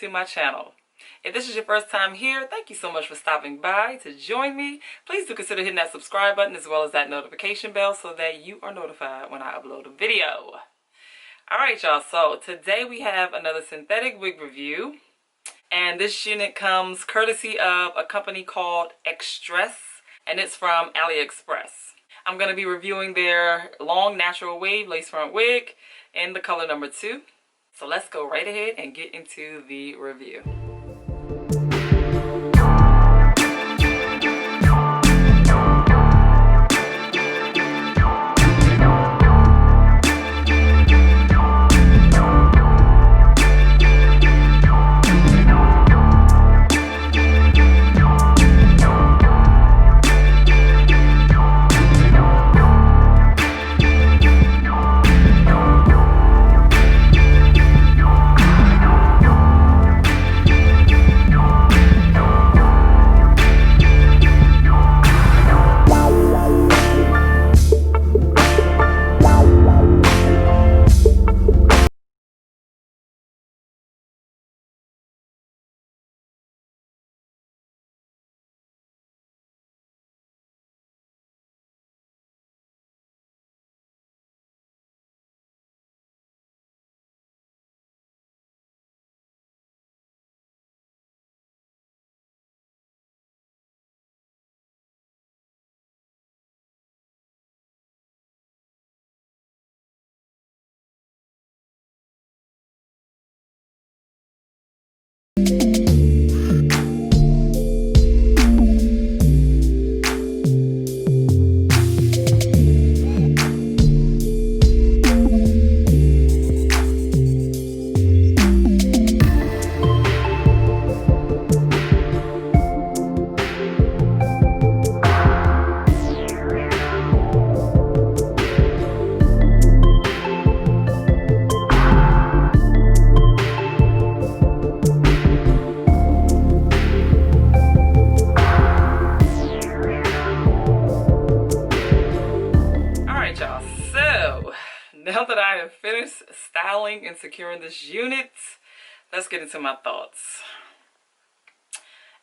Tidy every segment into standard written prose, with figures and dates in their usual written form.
to my channel. If this is your first time here, thank you so much for stopping by to join me. Please do consider hitting that subscribe button as well as that notification bell so that you are notified when I upload a video. Alright y'all, so today we have another synthetic wig review. And this unit comes courtesy of a company called XTRESS, and it's from AliExpress. I'm going to be reviewing their long natural wave lace front wig in the color number 2. So let's go right ahead and get into the review. Now that I have finished styling and securing this unit, let's get into my thoughts.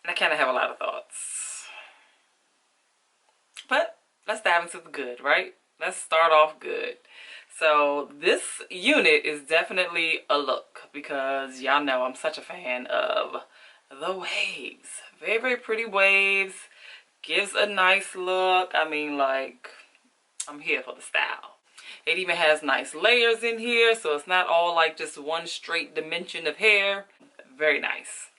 And I kind of have a lot of thoughts. But let's dive into the good, right? Let's start off good. So this unit is definitely a look because y'all know I'm such a fan of the waves. Very, very pretty waves. Gives a nice look. I mean, like, I'm here for the style. It even has nice layers in here, so it's not all like just one straight dimension of hair. Very nice.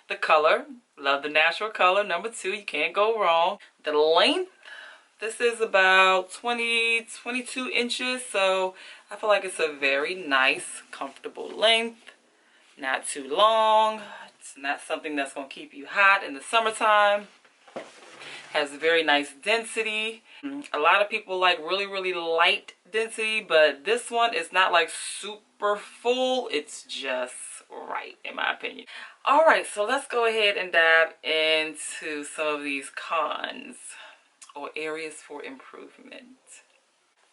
The color, love the natural color. Number 2, you can't go wrong. The length, this is about 22 inches, so I feel like it's a very nice, comfortable length. Not too long. It's not something that's going to keep you hot in the summertime. Has very nice density. A lot of people like really light density, but this one is not like super full. It's just right, in my opinion. All right, so let's go ahead and dive into some of these cons or areas for improvement.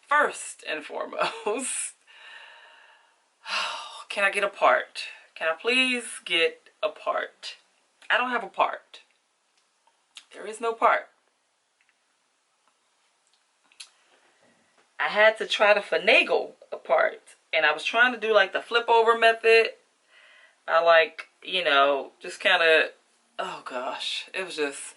First and foremost, can I get a part? Can I please get a part? I don't have a part. There is no part. I had to try to finagle a part, and I was trying to do like the flip over method. I like, you know, just kind of, oh gosh, it was just,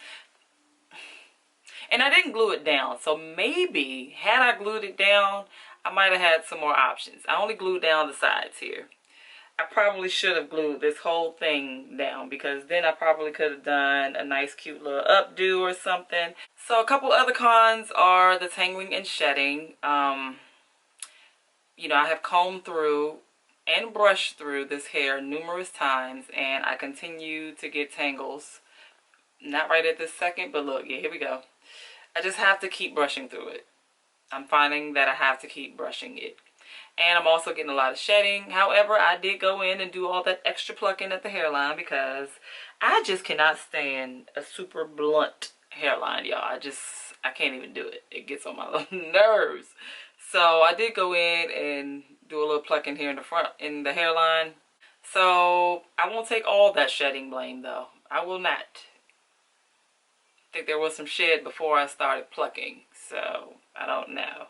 and I didn't glue it down. So maybe had I glued it down, I might have had some more options. I only glued down the sides here. I probably should have glued this whole thing down because then I probably could have done a nice cute little updo or something. So a couple other cons are the tangling and shedding. You know, I have combed through and brushed through this hair numerous times and I continue to get tangles. Not right at this second, but look, yeah, here we go. I just have to keep brushing through it. I'm finding that I have to keep brushing it. And I'm also getting a lot of shedding. However, I did go in and do all that extra plucking at the hairline because I just cannot stand a super blunt hairline, y'all. I can't even do it. It gets on my nerves. So I did go in and do a little plucking here in the front, in the hairline. So I won't take all that shedding blame though. I will not. I think there was some shed before I started plucking, so I don't know.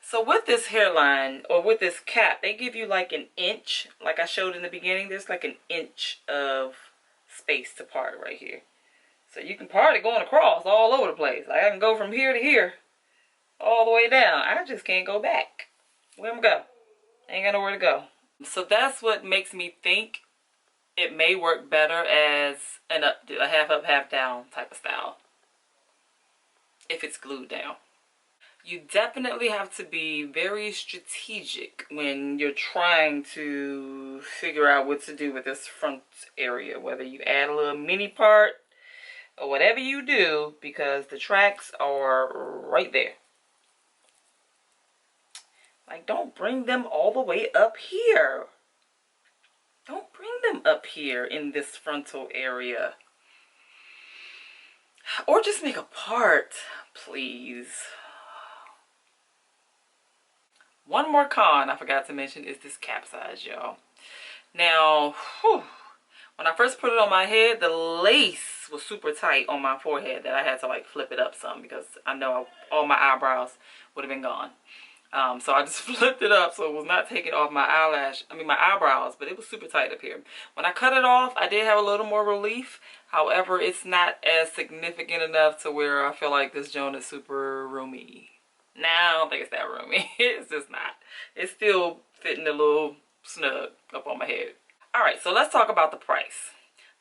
So with this hairline, or with this cap, they give you like an inch, like I showed in the beginning. There's like an inch of space to part right here. So you can part it going across all over the place. Like I can go from here to here, all the way down. I just can't go back. Where am I go? I ain't got nowhere to go. So that's what makes me think it may work better as a half up, half down type of style, if it's glued down. You definitely have to be very strategic when you're trying to figure out what to do with this front area, whether you add a little mini part or whatever you do, because the tracks are right there. Like, don't bring them all the way up here. Don't bring them up here in this frontal area. Or just make a part, please. One more con I forgot to mention is this cap size, y'all. Now, when I first put it on my head, the lace was super tight on my forehead that I had to like flip it up some, because I know all my eyebrows would have been gone. So I just flipped it up so it was not taking off my eyebrows, but it was super tight up here. When I cut it off, I did have a little more relief. However, it's not as significant enough to where I feel like this joint is super roomy. Nah, I don't think it's that roomy. It's just not. It's still fitting a little snug up on my head. Alright, so let's talk about the price.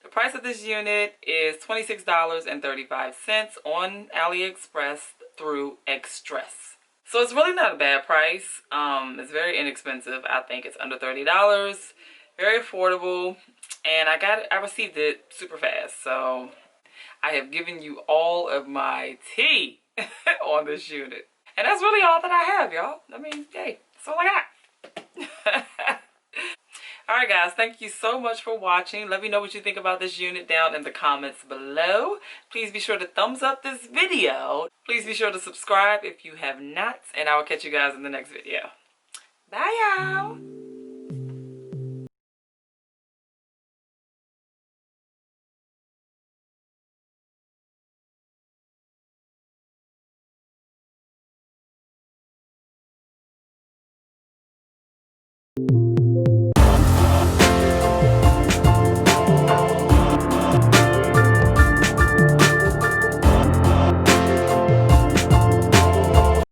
The price of this unit is $26.35 on AliExpress through XTRESS. So it's really not a bad price. It's very inexpensive. I think it's under $30. Very affordable. And I received it super fast. So I have given you all of my tea on this unit. And that's really all that I have, y'all. I mean, hey, that's all I got. Alright guys, thank you so much for watching. Let me know what you think about this unit down in the comments below. Please be sure to thumbs up this video. Please be sure to subscribe if you have not. And I will catch you guys in the next video. Bye y'all.